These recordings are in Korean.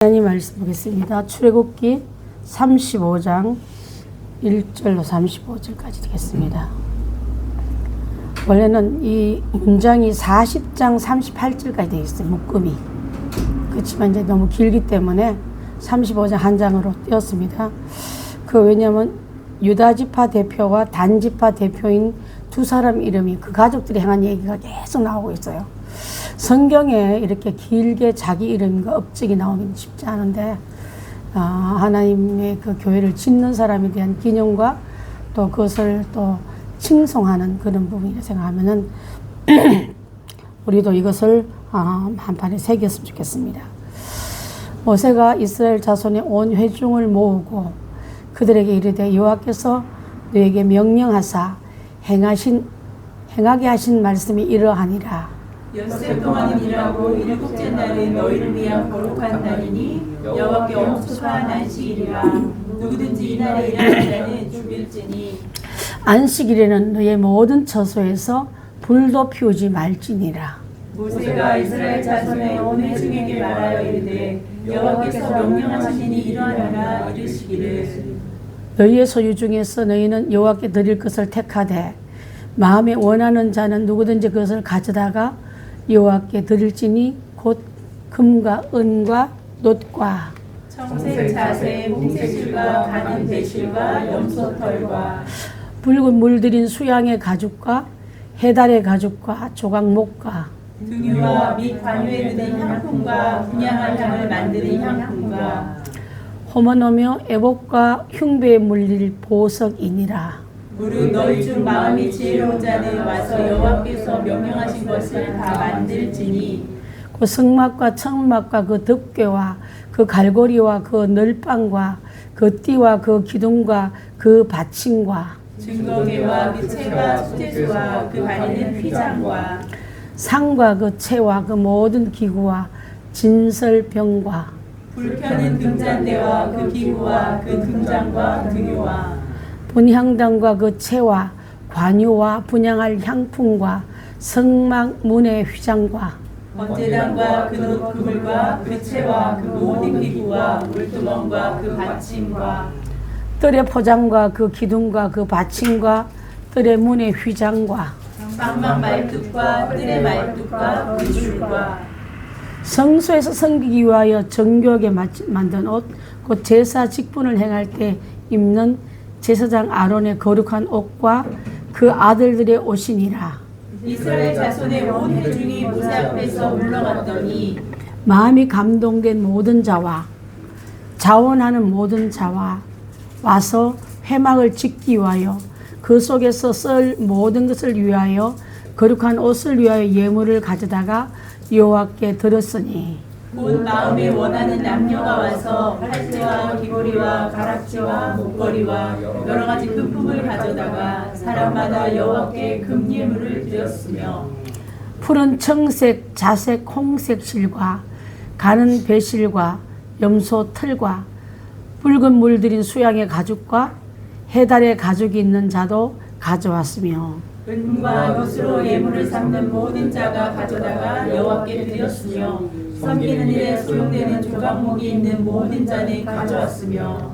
하나님 말씀 보겠습니다. 출애굽기 35장 1절로 35절까지 되겠습니다. 원래는 이 문장이 40장 38절까지 되어 있어요. 묶음이. 그렇지만 이제 너무 길기 때문에 35장 한 장으로 띄었습니다. 왜냐하면 유다지파 대표와 단지파 대표인 두 사람 이름이 그 가족들이 행한 얘기가 계속 나오고 있어요. 성경에 이렇게 길게 자기 이름과 업적이 나오긴 쉽지 않은데 하나님의 그 교회를 짓는 사람에 대한 기념과 또 그것을 또 칭송하는 그런 부분이라 생각하면은 우리도 이것을 한판에 새겼으면 좋겠습니다. 모세가 이스라엘 자손의 온 회중을 모으고 그들에게 이르되 여호와께서 너에게 명령하사 행하게 하신 말씀이 이러하니라. 엿새 동안은 일하고 일곱째 날은 너희를 위한 거룩한 날이니 여호와께 옹수파 안식일이라. 누구든지 이 날에 일하는 자는 죽일지니. 안식일에는 너의 모든 처소에서 불도 피우지 말지니라. 모세가 이스라엘 자손의 온 회중에게 말하여 이르되 여호와께서 명령하시니 이러하니라. 이르시기를 너희의 소유 중에서 너희는 여호와께 드릴 것을 택하되 마음에 원하는 자는 누구든지 그것을 가져다가 여호와께 드릴지니 곧 금과 은과 놋과 청색 자색 홍색실과 가는 배실과 염소털과 붉은 물들인 수양의 가죽과 해달의 가죽과 조각목과 등유와 및 관유에 드는 향품과 분향할 향을 만드는 향품과 호모노며 애복과 흉배에 물릴 보석이니라. 무릇 너희 중 마음이 지혜로운 자는 와서 여호와께서 명령하신 것을 다 만들지니. 그 성막과 천막과 그 덮개와 그 갈고리와 그 널방과 그 띠와 그 기둥과 그 받침과 증거계와 그 채와 수제수와 그 가리는 휘장과 상과 그 채와 그 모든 기구와 진설병과 불편은 등잔대와 그 기구와 그 등잔과 등유와 분향단과 그 채와 관유와 분향할 향품과 성막 문의 휘장과 번제단과 그 놋 그물과 그 채와 그 모든 기구와 물두멍과 그 받침과 뜰의 포장과 그 기둥과 그 받침과 뜰의 문의 휘장과 방막 말뚝과 뜰의 말뚝과 그 줄과 성소에서 섬기기 위하여 정교하게 만든 옷, 곧 제사 직분을 행할 때 입는 제사장 아론의 거룩한 옷과 그 아들들의 옷이니라. 이스라엘 자손의 온 회중이 모세 앞에서 물러갔더니 마음이 감동된 모든 자와 자원하는 모든 자와 와서 회막을 짓기 위하여 그 속에서 쓸 모든 것을 위하여 거룩한 옷을 위하여 예물을 가져다가 여호와께 드렸으니 곧 마음에 원하는 남녀가 와서 팔찌와 귀걸이와 가락지와 목걸이와 여러 가지 금품을 가져다가 사람마다 여호와께 금예물을 드렸으며 푸른 청색, 자색, 홍색 실과 가는 배실과 염소 털과 붉은 물들인 수양의 가죽과 해달의 가죽이 있는 자도 가져왔으며 은과 놋으로 예물을 삼는 모든 자가 가져다가 여호와께 드렸으며 섬기는 일에 소용되는 조각목이 있는 모든 자는 가져왔으며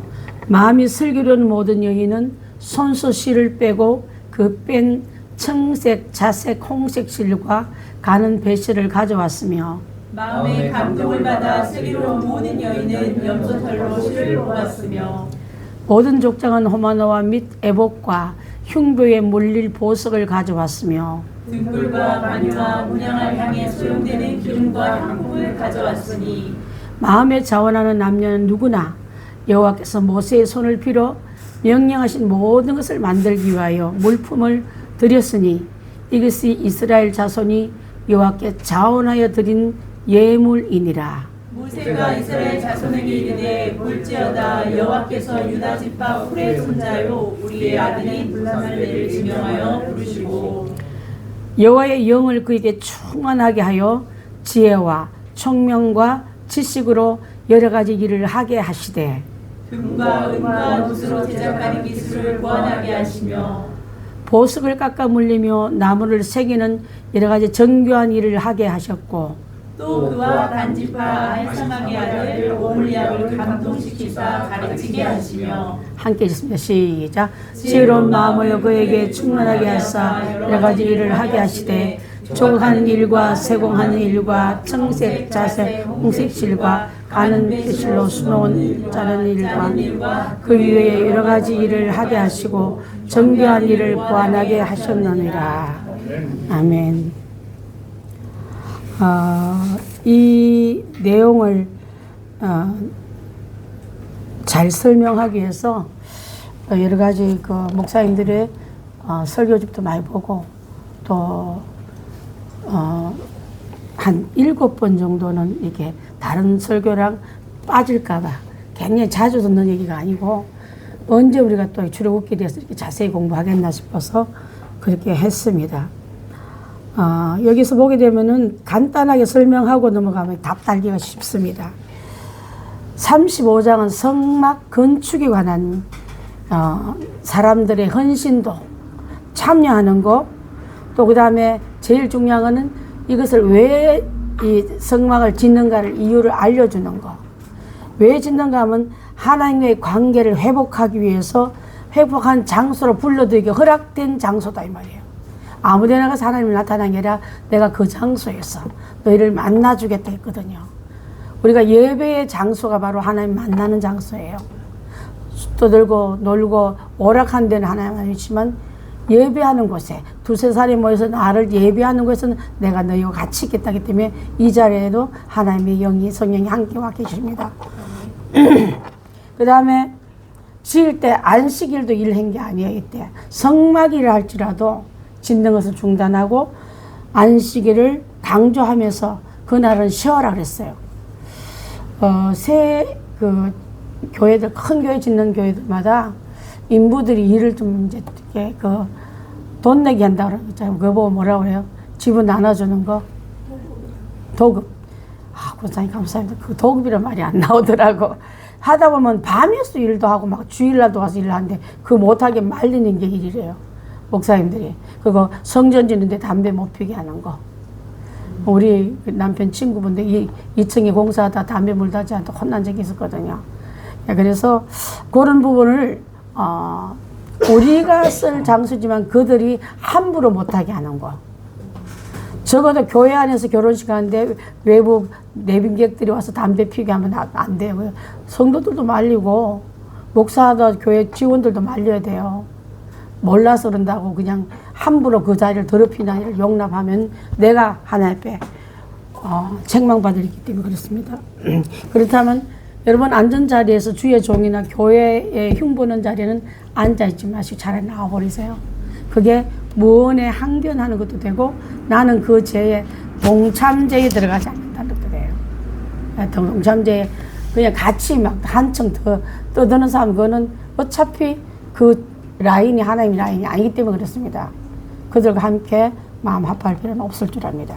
마음이 슬기로운 모든 여인은 손수 실을 빼고 그 뺀 청색, 자색, 홍색 실과 가는 배실을 가져왔으며 마음에 감동을 받아 슬기로운 모든 여인은 염소털로 실을 뽑았으며 모든 족장은 호마노와 및 애복과 흉배에 물릴 보석을 가져왔으며 등불과 관유와 분향할 향에 소용되는 기름과 향품을 가져왔으니 마음에 자원하는 남녀는 누구나 여호와께서 모세의 손을 빌어 명령하신 모든 것을 만들기 위하여 물품을 드렸으니 이것이 이스라엘 자손이 여호와께 자원하여 드린 예물이니라. 모세가 이스라엘 자손에게 이르되 볼지어다 여호와께서 유다 지파 훌의 손자요 우리의 아들인 블라살레를 지명하여 부르시고 여호와의 영을 그에게 충만하게 하여 지혜와 총명과 지식으로 여러 가지 일을 하게 하시되 금과 은과 놋으로 제작하는 기술을 고안하게 하시며 보석을 깎아 물리며 나무를 새기는 여러 가지 정교한 일을 하게 하셨고 또 그와 단지파 아히사막의 아들 오홀리압을 감동시키사 가르치게 하시며 함께 읽습니다. 시작. 지혜로운 마음으로 그에게 충만하게 하사 여러 가지 일을 하게 하시되 종하는 일과 세공하는 일과 청색, 자색, 홍색실과 가는 표실로 수놓은 자는 일과 그 위에 여러 가지 일을 하게 하시고 정교한 일을 보완하게 하셨느니라. 아멘. 이 내용을 잘 설명하기 위해서 여러 가지 그 목사님들의 설교집도 많이 보고 또 한 7번 정도는 이게 다른 설교랑 빠질까봐 굉장히 자주 듣는 얘기가 아니고 언제 우리가 또 출애굽기에 대해서 이렇게 자세히 공부하겠나 싶어서 그렇게 했습니다. 여기서 보게 되면은 간단하게 설명하고 넘어가면 답 달기가 쉽습니다. 35장은 성막 건축에 관한 사람들의 헌신도 참여하는 거, 또 그 다음에 제일 중요한 거는 이것을 왜 이 성막을 짓는가를 이유를 알려주는 거. 왜 짓는가 하면 하나님과의 관계를 회복하기 위해서 회복한 장소로 불러들이기 허락된 장소다 이 말이에요. 아무데나 가서 하나님이 나타난 게 아니라 내가 그 장소에서 너희를 만나주겠다 했거든요. 우리가 예배의 장소가 바로 하나님 만나는 장소예요. 떠들고 놀고 오락한 데는 하나님이지만 예배하는 곳에 두세 사람이 모여서 나를 예배하는 곳에서는 내가 너희와 같이 있겠다기 때문에 이 자리에도 하나님의 영이 성령이 함께 와 계십니다. 그 다음에 지을 때 안식일도 일한 게 아니에요. 이때 성막일을 할지라도 짓는 것을 중단하고 안식일을 강조하면서 그날은 쉬어라 그랬어요. 교회들, 큰 교회 짓는 교회들마다 인부들이 일을 좀 이제 이렇게 돈 내기 한다 그러잖아요. 그거 보고 뭐라고 그래요? 지분 나눠주는 거. 도급. 권사님 감사합니다. 그 도급이란 말이 안 나오더라고. 하다 보면 밤에서 일도 하고 막 주일날도 가서 일을 하는데 그 못하게 말리는 게 일이래요. 목사님들이. 그거 성전 짓는데 담배 못 피게 하는 거. 우리 남편 친구분들 2층에 공사하다 담배 물다지 않고 혼난 적이 있었거든요. 그래서 그런 부분을 우리가 쓸 장소지만 그들이 함부로 못하게 하는 거. 적어도 교회 안에서 결혼식 하는데 외부 내빈객들이 와서 담배 피게 하면 안 돼요. 성도들도 말리고 목사하다 교회 직원들도 말려야 돼요. 몰라서 그런다고 그냥 함부로 그 자리를 더럽히는 일을 용납하면 내가 하나님 앞에 책망받기 때문에 그렇습니다. 그렇다면 여러분 앉은 자리에서 주의 종이나 교회에 흉보는 자리에는 앉아있지 마시고 차라리 나와버리세요. 그게 무언에 항변하는 것도 되고 나는 그 죄에 동참죄에 들어가지 않는다는 것도 돼요. 동참죄에 그냥 같이 막 한층 더 떠드는 사람 그거는 어차피 그 라인이 하나님의 라인이 아니기 때문에 그렇습니다. 그들과 함께 마음 합할 필요는 없을 줄 압니다.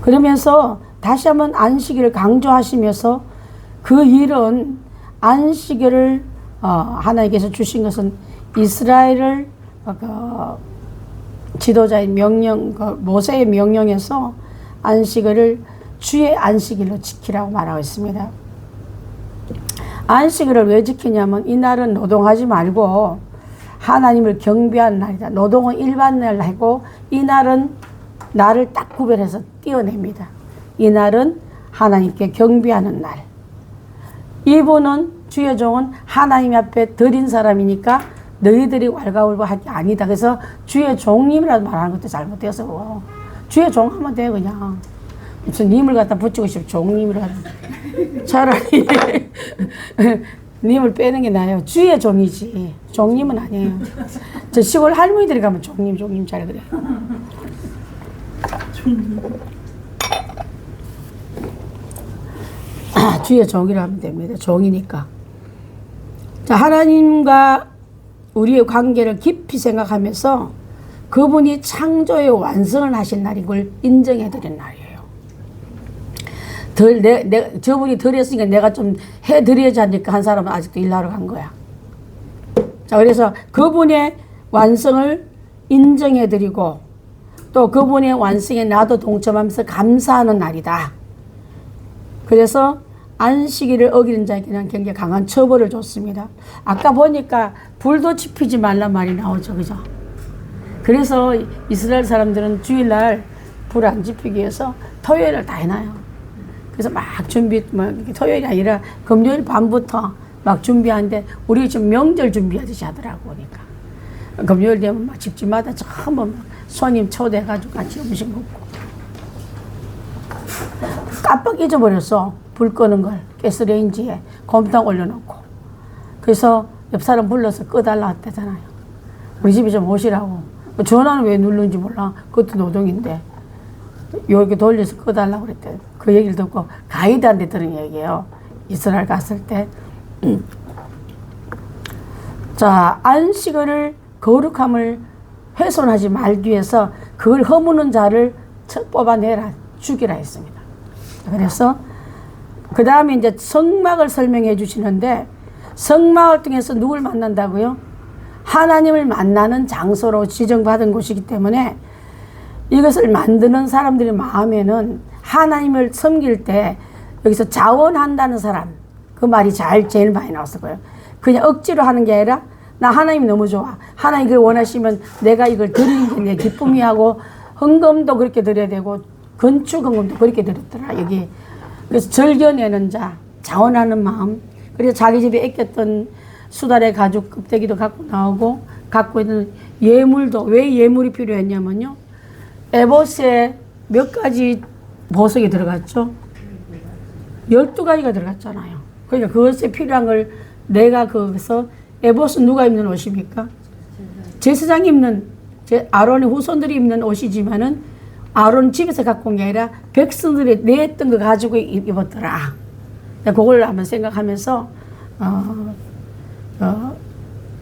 그러면서 다시 한번 안식일을 강조하시면서 그 일은 안식일을 하나님께서 주신 것은 이스라엘을 지도자의 명령, 모세의 명령에서 안식일을 주의 안식일로 지키라고 말하고 있습니다. 안식일을 왜 지키냐면 이날은 노동하지 말고 하나님을 경배하는 날이다. 노동은 일반 날 하고 이날은 나를 딱 구별해서 띄어냅니다. 이날은 하나님께 경배하는 날. 이분은 주의 종은 하나님 앞에 드린 사람이니까 너희들이 왈가왈부할 게 아니다. 그래서 주의 종님이라고 말하는 것도 잘못돼서 주의 종 하면 돼 그냥. 무슨 님을 갖다 붙이고 싶어 종님이라고. 차라리 님을 빼는 게 나아요. 주의 종이지 종님은 아니에요. 저 시골 할머니들이 가면 종님 잘 그래. 주의 종이라 하면 됩니다. 종이니까. 자, 하나님과 우리의 관계를 깊이 생각하면서 그분이 창조의 완성을 하신 날인 걸 인정해 드린 날이에요. 저분이 덜 했으니까 내가 좀 해드려야지 하니까 한 사람은 아직도 일하러 간 거야. 자, 그래서 그분의 완성을 인정해 드리고 또 그분의 완성에 나도 동참하면서 감사하는 날이다. 그래서 안식일을 어기는 자에게는 굉장히 강한 처벌을 줬습니다. 아까 보니까 불도 지피지 말란 말이 나오죠. 그죠? 그래서 이스라엘 사람들은 주일날 불 안 지피기 위해서 토요일을 다 해놔요. 그래서 막 토요일이 아니라 금요일 밤부터 막 준비하는데 우리 지금 명절 준비하듯이 하더라고. 그러니까 금요일 되면 막 집집마다 전부 막 손님 초대해가지고 같이 음식 먹고. 깜빡 잊어버렸어. 불 끄는 걸 가스레인지에 곰탕 올려놓고. 그래서 옆 사람 불러서 꺼달라 했다잖아요. 우리 집에 좀 오시라고. 전화는 왜 누르는지 몰라. 그것도 노동인데 이렇게 돌려서 꺼달라고 그랬대. 그 얘기를 듣고 가이드한테 들은 얘기예요. 이스라엘 갔을 때. 자, 안식을 거룩함을 훼손하지 말기 위해서 그걸 허무는 자를 뽑아내라, 죽이라 했습니다. 그래서 그 다음에 이제 성막을 설명해 주시는데, 성막을 통해서 누굴 만난다고요? 하나님을 만나는 장소로 지정받은 곳이기 때문에 이것을 만드는 사람들의 마음에는 하나님을 섬길 때 여기서 자원한다는 사람, 그 말이 제일 많이 나왔을 거예요. 그냥 억지로 하는 게 아니라 나 하나님 너무 좋아. 하나님 그걸 원하시면 내가 이걸 드리는 게 내 기쁨이 하고, 헌금도 그렇게 드려야 되고 건축 헌금도 그렇게 드렸더라 여기. 그래서 절겨내는 자, 자원하는 마음. 그래서 자기 집에 아꼈던 수달의 가죽 껍데기도 갖고 나오고, 갖고 있는 예물도, 왜 예물이 필요했냐면요, 에봇에 몇 가지 보석이 들어갔죠? 12가지가 들어갔잖아요. 그러니까 그것에 필요한 걸 내가 거기서, 에봇은 누가 입는 옷입니까? 제사장이 입는, 아론의 후손들이 입는 옷이지만은 아론 집에서 갖고 온 게 아니라 백성들이 냈던 거 가지고 입었더라. 그걸 한번 생각하면서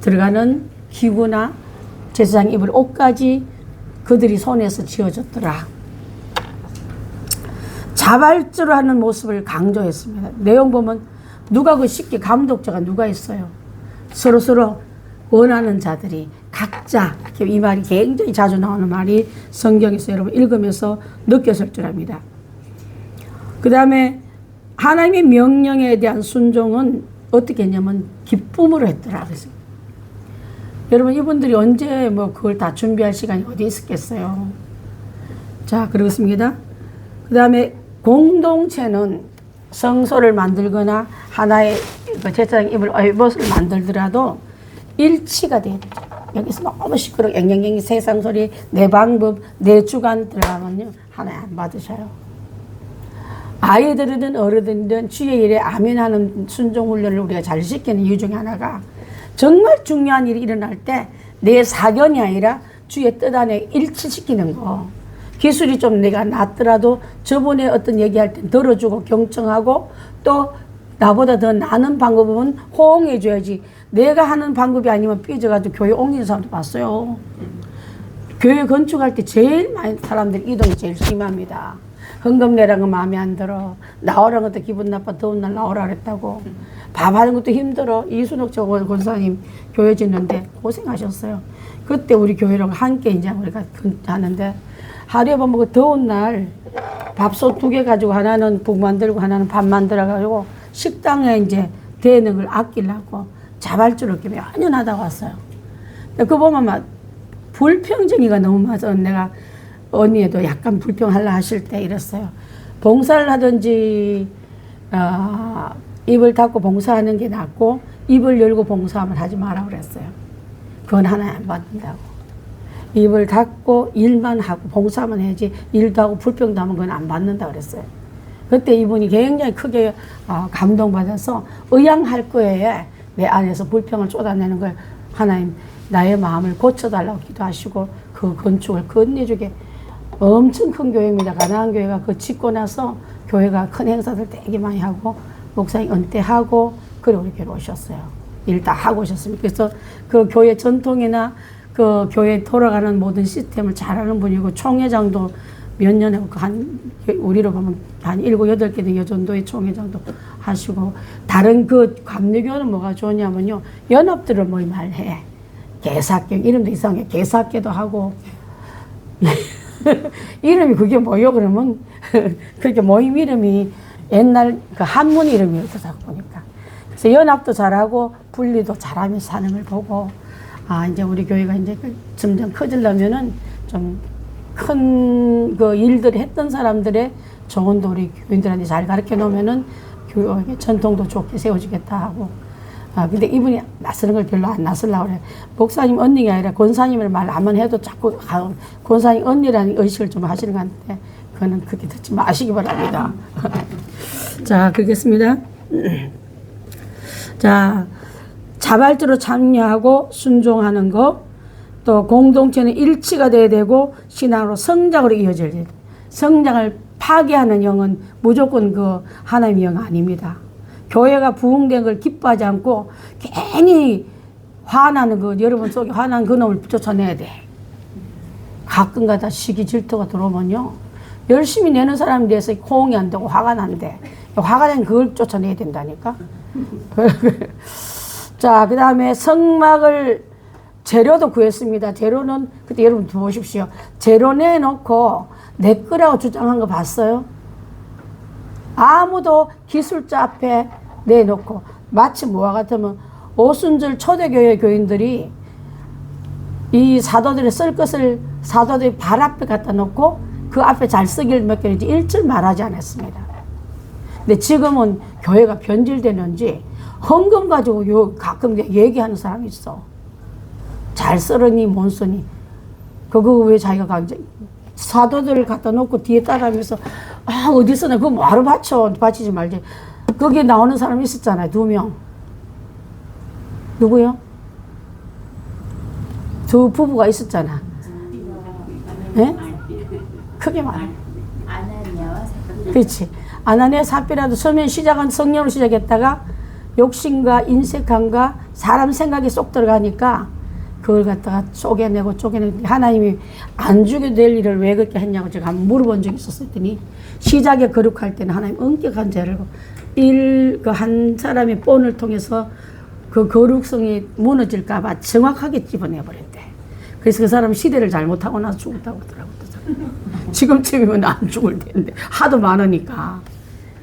들어가는 기구나 제사장 입을 옷까지 그들이 손에서 지어줬더라. 자발적으로 하는 모습을 강조했습니다. 내용 보면 누가 그 쉽게 감독자가 누가 있어요? 서로서로 원하는 자들이 각자, 이 말이 굉장히 자주 나오는 말이 성경에서 여러분 읽으면서 느꼈을 줄 압니다. 그 다음에 하나님의 명령에 대한 순종은 어떻게 했냐면 기쁨으로 했더라. 그래서 여러분, 이분들이 언제 뭐 그걸 다 준비할 시간이 어디 있었겠어요. 자, 그렇습니다. 그 다음에 공동체는 성소를 만들거나 하나의 제사장 입을 옷을 만들더라도 일치가 돼야 돼요. 여기서 너무 시끄럽게 앵앵앵 세상 소리, 내 방법, 내 주관 들어가면요 하나님 안 받으셔요. 아이들이든 어른이든 주의 일에 아멘하는 순종 훈련을 우리가 잘 시키는 이유 중에 하나가, 정말 중요한 일이 일어날 때 내 사견이 아니라 주의 뜻 안에 일치시키는 거. 기술이 좀 내가 낮더라도 저번에 어떤 얘기할 때 들어주고 경청하고, 또 나보다 더 나는 방법은 호응해 줘야지. 내가 하는 방법이 아니면 삐져가지고 교회 옮기는 사람도 봤어요. 교회 건축할 때 제일 많이 사람들 이동이 제일 심합니다. 헌금 내라는 거 마음에 안 들어. 나오라는 것도 기분 나빠. 더운 날 나오라 그랬다고. 밥하는 것도 힘들어. 이순옥 저 권사님 교회 짓는데 고생하셨어요. 그때 우리 교회랑 함께 이제 우리가 하는데, 하루에 보면 그 더운 날 밥솥 2개 가지고 하나는 국 만들고 하나는 밥 만들어가지고 식당에 이제 대는 걸 아끼려고 자발적으로 이렇게 몇 년 하다 왔어요. 그거 보면 막 불평쟁이가 너무 많아서 내가 언니에도 약간 불평하려 하실 때 이랬어요. 봉사를 하든지 입을 닫고 봉사하는 게 낫고, 입을 열고 봉사하면 하지 마라 그랬어요. 그건 하나 안 받는다고. 입을 닫고 일만 하고 봉사만 해야지, 일도 하고 불평도 하면 그건 안 받는다 그랬어요. 그때 이분이 굉장히 크게 감동받아서 의향할 거에 내 안에서 불평을 쏟아내는 걸 하나님 나의 마음을 고쳐달라고 기도하시고 그 건축을 끝내주게. 엄청 큰 교회입니다. 가나안 교회가 그 짓고 나서 교회가 큰 행사들 되게 많이 하고 목사님 은퇴하고 그래 우리 교회로 오셨어요. 일 다 하고 오셨습니다. 그래서 그 교회 전통이나 그 교회 돌아가는 모든 시스템을 잘하는 분이고, 총회장도 몇 년에 우리로 보면 한 7, 8개 된 여전도의 총회장도 하시고, 다른 그 감리교는 뭐가 좋냐면요, 연합들을 모임을 해. 개사교, 이름도 이상해. 개사교도 하고 이름이 그게 뭐요? 그러면 그렇게 모임 이름이 옛날 그 한문 이름이었다 보니까. 그래서 연합도 잘하고 분리도 잘하면서 사는 걸 보고 이제 우리 교회가 이제 점점 커지려면은 좀 큰 그 일들을 했던 사람들의 조언도 우리 교인들한테 잘 가르쳐 놓으면은 교육의 전통도 좋게 세워지겠다 하고. 근데 이분이 낯서는 걸 별로 안 낯설라고 그래. 목사님 언니가 아니라 권사님을 말 한번 해도 자꾸 권사님 언니라는 의식을 좀 하시는 것 같은데 그거는 그렇게 듣지 마시기 바랍니다. 자, 그렇겠습니다. 자, 자발적으로 참여하고 순종하는 거, 또 공동체는 일치가 돼야 되고 신앙으로 성장으로 이어져야 돼요. 성장을 파괴하는 영은 무조건 그 하나님의 영 아닙니다. 교회가 부흥된 걸 기뻐하지 않고 괜히 화나는 그 여러분 속에 화난 그 놈을 쫓아내야 돼. 가끔가다 시기 질투가 들어오면요 열심히 내는 사람에 대해서 호응이 안 되고 화가 난대. 화가 난 그걸 쫓아내야 된다니까. 자, 그 다음에 성막을 재료도 구했습니다. 재료는 그때 여러분 보십시오. 재료 내놓고 내 거라고 주장한 거 봤어요? 아무도 기술자 앞에 내놓고 마치 뭐와 같으면 오순절 초대교회 교인들이 이 사도들이 쓸 것을 사도들이 발 앞에 갖다 놓고 그 앞에 잘 쓰기를 몇 개인지 일절 말하지 않았습니다. 근데 지금은 교회가 변질되는지 헌금 가지고 가끔 얘기하는 사람이 있어. 잘 쓰느니 못 쓰니. 그거 왜 자기가 사도들을 갖다 놓고 뒤에 따라하면서 어디 쓰나 그거 뭐하러 바치지 말지. 거기에 나오는 사람이 있었잖아요. 2명. 누구요? 2 부부가 있었잖아. 예? 크게 말해. 아나니아와 삽비라. 그렇지. 아나니아 삽비라도 처음에 시작은 성령으로 시작했다가 욕심과 인색함과 사람 생각이 쏙 들어가니까 그걸 갖다가 쪼개내고 하나님이 안 주게 될 일을 왜 그렇게 했냐고 제가 한번 물어본 적이 있었더니 시작에 거룩할 때는 하나님 엄격한 죄를 그 한 사람의 본을 통해서 그 거룩성이 무너질까봐 정확하게 집어내버렸대. 그래서 그 사람 시대를 잘못하고 나서 죽었다고 하더라고요. 지금쯤이면 안 죽을 텐데 하도 많으니까.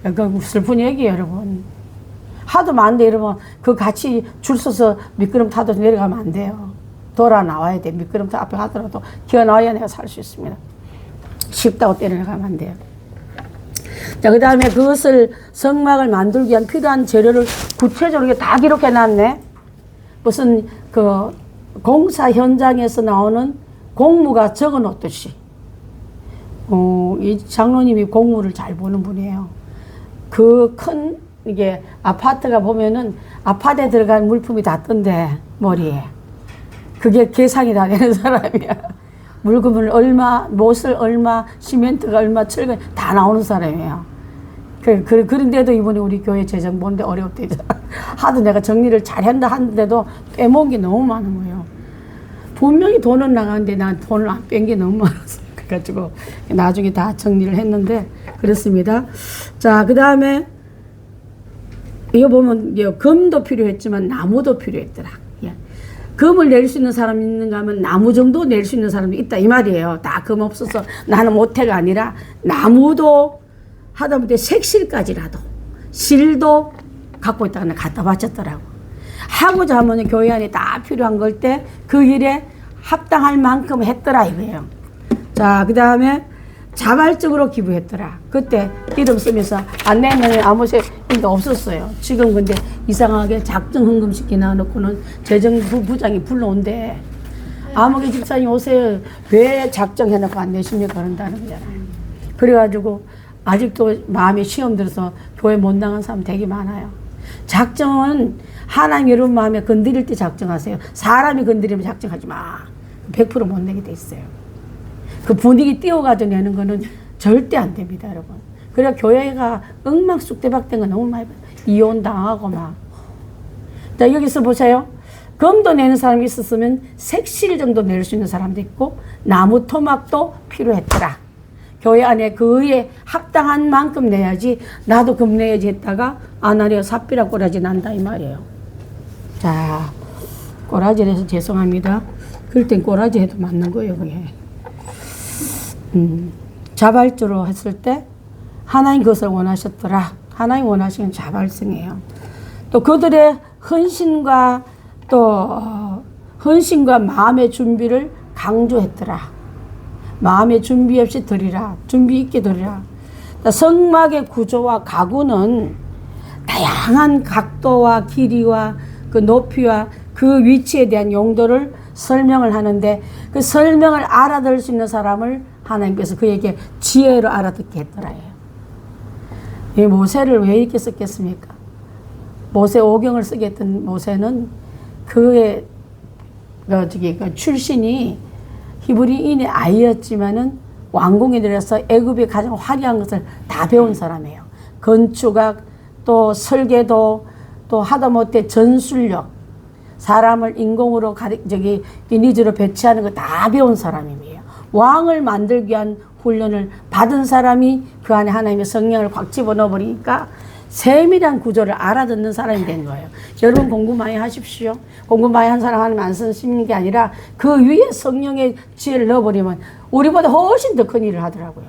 그 슬픈 얘기예요, 여러분. 하도 많은데 여러분 그 같이 줄 서서 미끄럼 타도 내려가면 안 돼요. 돌아 나와야 돼. 미끄럼 앞에 가더라도 기어 나와야 내가 살 수 있습니다. 쉽다고 때려나가면 안 돼요. 자, 그 다음에 그것을 성막을 만들기 위한 필요한 재료를 구체적으로 다 기록해 놨네. 무슨 그 공사 현장에서 나오는 공무가 적어 놓듯이. 이 장로님이 공무를 잘 보는 분이에요. 그 큰 이게 아파트가 보면은 아파트에 들어간 물품이 다 뜬대, 머리에. 그게 계산이 다 되는 사람이야. 물건을 얼마, 못을 얼마, 시멘트가 얼마, 철근 다 나오는 사람이에요. 그런데도 이번에 우리 교회 재정 보는데 어려웠대잖아. 하도 내가 정리를 잘한다 하는데도 빼먹은 게 너무 많은 거예요. 분명히 돈은 나가는데 난 돈을 안 뺀 게 너무 많았어. 그래가지고 나중에 다 정리를 했는데 그렇습니다. 자, 그 다음에 이거 보면 금도 필요했지만 나무도 필요했더라. 예. 금을 낼 수 있는 사람이 있는가 하면 나무 정도 낼 수 있는 사람이 있다 이 말이에요. 다 금 없어서 나는 못해가 아니라 나무도 하다못해 색실까지라도 실도 갖고 있다가 갖다 바쳤더라고. 하고자 하면 교회 안에 다 필요한 걸 때 그 일에 합당할 만큼 했더라 이거예요. 자, 그 다음에 자발적으로 기부했더라. 그때 이름 쓰면서 안 내면 아무 색도 없었어요. 지금 근데 이상하게 작정 헌금식 나눠놓고는 재정부장이 불러온대. 아무개 집사님 오세요. 왜 작정해놓고 안 내십니까? 그런다는 거잖아요. 그래가지고 아직도 마음에 시험 들어서 교회 못 나간 사람 되게 많아요. 작정은 하나님 여러분 마음에 건드릴 때 작정하세요. 사람이 건드리면 작정하지 마. 100% 못 내게 돼 있어요. 그 분위기 띄워가지고 내는 거는 절대 안 됩니다, 여러분. 그래 교회가 엉망쑥대박된 거 너무 많이 봐요. 이혼 당하고 막. 자, 여기서 보세요. 금도 내는 사람이 있었으면 색실 정도 낼 수 있는 사람도 있고 나무 토막도 필요했더라. 교회 안에 그에 합당한 만큼 내야지 나도 금 내야지 했다가 아나니아 삽비라 꼬라지 난다 이 말이에요. 자, 꼬라지를 해서 죄송합니다. 그럴 땐 꼬라지 해도 맞는 거예요, 그게. 자발적으로 했을 때 하나님 그것을 원하셨더라. 하나님 원하시는 자발성이에요. 또 그들의 헌신과 마음의 준비를 강조했더라. 마음의 준비 없이 드리라. 준비 있게 드리라. 성막의 구조와 가구는 다양한 각도와 길이와 그 높이와 그 위치에 대한 용도를 설명을 하는데 그 설명을 알아들을 수 있는 사람을 하나님께서 그에게 지혜로 알아듣게 했더라예요. 이 모세를 왜 이렇게 썼겠습니까? 모세 오경을 쓰게 했던 모세는 그의 그 출신이 히브리인의 아이였지만은 왕궁에 들어서 애굽의 가장 화려한 것을 다 배운 사람이에요. 건축학, 또 설계도, 또 하다못해 전술력, 사람을 인공으로 리니지로 배치하는 거 다 배운 사람이에요. 왕을 만들기 위한 훈련을 받은 사람이 그 안에 하나님의 성령을 확 집어넣어 버리니까 세밀한 구조를 알아듣는 사람이 된 거예요. 여러분 공부 많이 하십시오. 공부 많이 한 사람 하나님 안 쓰시는 게 아니라 그 위에 성령의 지혜를 넣어버리면 우리보다 훨씬 더 큰 일을 하더라고요.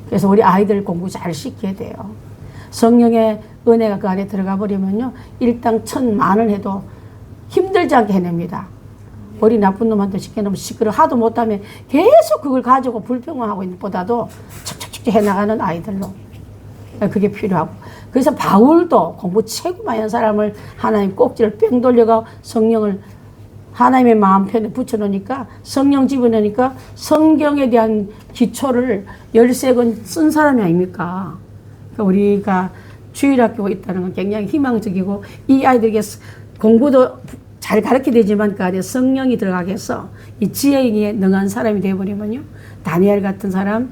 그래서 우리 아이들 공부 잘 시켜야 돼요. 성령의 은혜가 그 안에 들어가 버리면요, 일당 1000만을 해도 힘들지 않게 해냅니다. 머리 나쁜 놈한테 시켜놓으면 시끄러 하도 못하면 계속 그걸 가지고 불평하고 있는 보다도 척척척 해나가는 아이들로. 그게 필요하고. 그래서 바울도 공부 최고 많이 한 사람을 하나님 꼭지를 뺑 돌려가 성령을 하나님의 마음 편에 붙여놓으니까 성령 집어넣으니까 성경에 대한 기초를 13권 쓴 사람이 아닙니까? 그러니까 우리가 주일학교가 있다는 건 굉장히 희망적이고 이 아이들에게 공부도 잘 가르치게 되지만 그 안에 성령이 들어가게 해서 이 지혜에 능한 사람이 되어버리면요, 다니엘 같은 사람,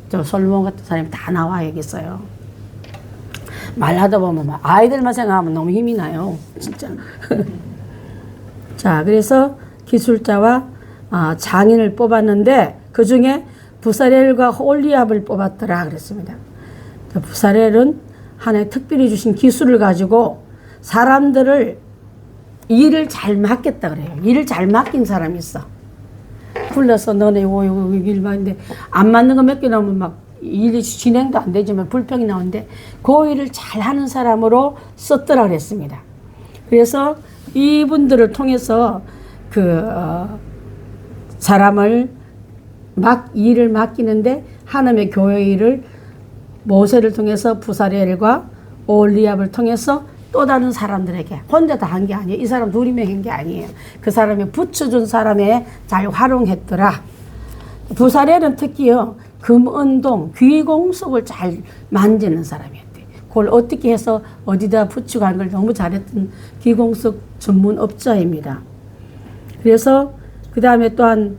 저 솔로몬 같은 사람이 다 나와야겠어요. 말하다 보면 아이들만 생각하면 너무 힘이 나요, 진짜. 자, 그래서 기술자와 장인을 뽑았는데 그 중에 부사렐과 홀리압을 뽑았더라 그랬습니다. 부사렐은 하나님 특별히 주신 기술을 가지고 사람들을 일을 잘 맡겠다 그래요. 일을 잘 맡긴 사람이 있어. 불러서 너네 요거 일 맡는데 안 맞는 거 몇 개 나오면 막 일이 진행도 안 되지만 불평이 나오는데 그 일을 잘 하는 사람으로 썼더라 그랬습니다. 그래서 이분들을 통해서 사람을 일을 맡기는데 하나님의 교회 일을 모세를 통해서 부사렐과 올리압을 통해서 또 다른 사람들에게 혼자 다 한 게 아니에요. 이 사람 둘이 한 게 아니에요. 그 사람이 붙여준 사람에 잘 활용했더라. 부사렐은 특히요, 금은동, 귀공석을 잘 만지는 사람이었대요. 그걸 어떻게 해서 어디다 붙이고 하는 걸 너무 잘했던 귀공석 전문 업자입니다. 그래서 그 다음에 또한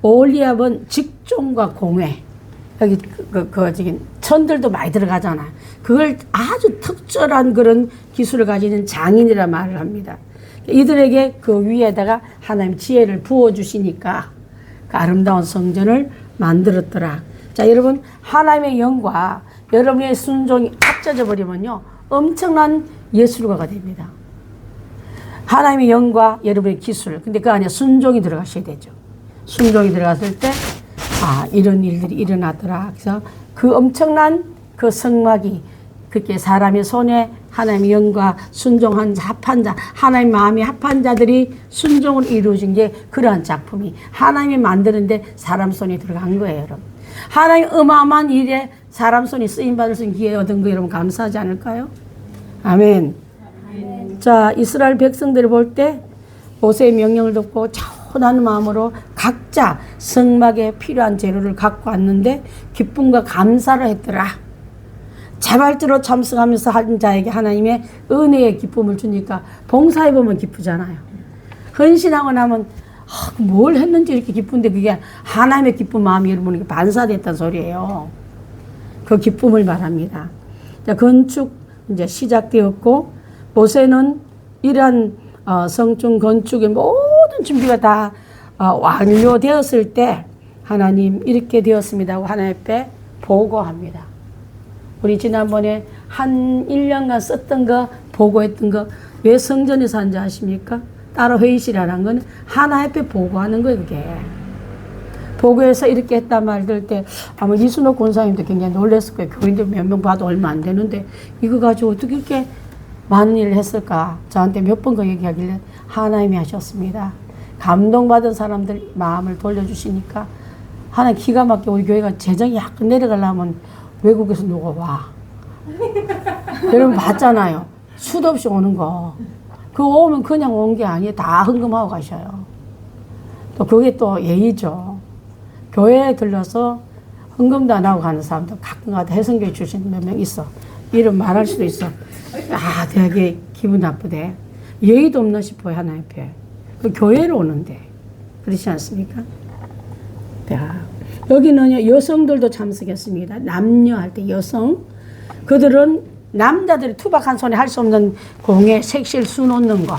올리압은 직종과 공회, 여기 저기 천들도 많이 들어가잖아. 그걸 아주 특별한 그런 기술을 가지는 장인이라 말을 합니다. 이들에게 그 위에다가 하나님 지혜를 부어주시니까 그 아름다운 성전을 만들었더라. 자, 여러분, 하나님의 영과 여러분의 순종이 합쳐져 버리면요, 엄청난 예술가가 됩니다. 하나님의 영과 여러분의 기술, 근데 그 안에 순종이 들어가셔야 되죠. 순종이 들어갔을 때 이런 일들이 일어나더라. 그래서 그 엄청난 그 성막이 그렇게 사람의 손에 하나님의 영과 순종한 합한 자, 하나님의 마음이 합한 자들이 순종을 이루어진 게 그러한 작품이 하나님이 만드는데 사람 손이 들어간 거예요, 여러분. 하나님 어마어마한 일에 사람 손이 쓰임받을 수 있는 기회 얻은 거 여러분 감사하지 않을까요? 아멘. 자, 이스라엘 백성들을 볼 때 모세의 명령을 듣고 차분한 마음으로 각자 성막에 필요한 재료를 갖고 왔는데 기쁨과 감사를 했더라. 자발적으로 참석하면서 한 자에게 하나님의 은혜의 기쁨을 주니까 봉사해보면 기쁘잖아요. 헌신하고 나면 뭘 했는지 이렇게 기쁜데 그게 하나님의 기쁜 마음이 여러분에게 반사됐다는 소리예요. 그 기쁨을 말합니다. 자, 건축 이제 시작되었고 모세는 이러한 성중 건축의 모든 준비가 다 완료되었을 때 하나님 이렇게 되었습니다 하고 하나님 앞에 보고합니다. 우리 지난번에 한 1년간 썼던 거 보고했던 거 왜 성전에서 한지 아십니까? 따로 회의실 안 한 건 하나님 앞에 보고하는 거예요. 그게 보고해서 이렇게 했단 말 들을 때 아마 이순옥 권사님도 굉장히 놀랐을 거예요. 교인들 몇 명 봐도 얼마 안 되는데 이거 가지고 어떻게 이렇게 많은 일을 했을까. 저한테 몇 번 그 얘기하길래 하나님이 하셨습니다. 감동받은 사람들 마음을 돌려주시니까 하나님 기가 막히게 우리 교회가 재정이 약간 내려가려면 외국에서 누가 와. 여러분 봤잖아요. 수도 없이 오는 거. 그거 오면 그냥 온 게 아니에요. 다 헌금하고 가셔요. 또 그게 또 예의죠. 교회에 들러서 헌금도 안 하고 가는 사람도 가끔가다 해성교회 출신 몇 명 있어. 이름 말할 수도 있어. 아, 되게 기분 나쁘대. 예의도 없나 싶어요, 하나님 앞에. 그 교회로 오는데. 그렇지 않습니까? 자, 여기는 여성들도 참석했습니다. 남녀 할 때 여성. 그들은 남자들이 투박한 손에 할 수 없는 공예, 색실 수 놓는 거.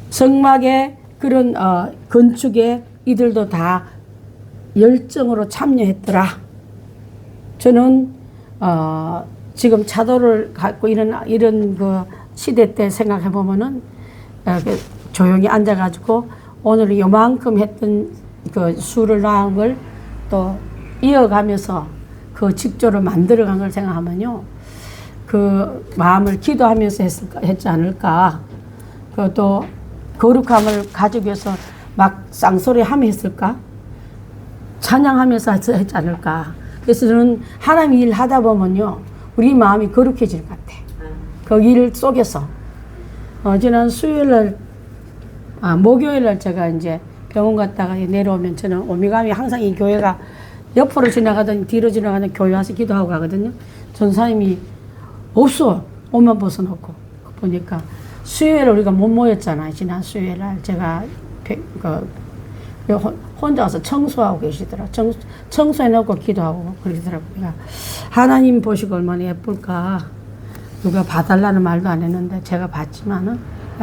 성막에 그런 건축에 이들도 다 열정으로 참여했더라. 저는 지금 차도를 갖고 이런 그 시대 때 생각해 보면은 조용히 앉아가지고 오늘 요만큼 했던 그 수를 낳은 걸 또 이어가면서 그 직조를 만들어간 걸 생각하면요, 그 마음을 기도하면서 했지 않을까. 그 또 거룩함을 가지고 해서 막 쌍소리 하며 했을까? 찬양하면서 했지 않을까. 그래서 저는 하나님 일 하다 보면요, 우리 마음이 거룩해질 것 같아. 그 일 속에서. 지난 수요일 날, 목요일 날 제가 이제 병원 갔다가 내려오면 저는 오미감이 항상 이 교회가 옆으로 지나가든 뒤로 지나가든 교회 와서 기도하고 가거든요. 전사님이 없어. 옷만 벗어놓고. 보니까 수요일에 우리가 못 모였잖아요. 지난 수요일 날 제가 혼자 와서 청소하고 계시더라. 청소해놓고 기도하고 그러더라고요. 그러니까 하나님 보시고 얼마나 예쁠까. 누가 봐달라는 말도 안 했는데 제가 봤지만은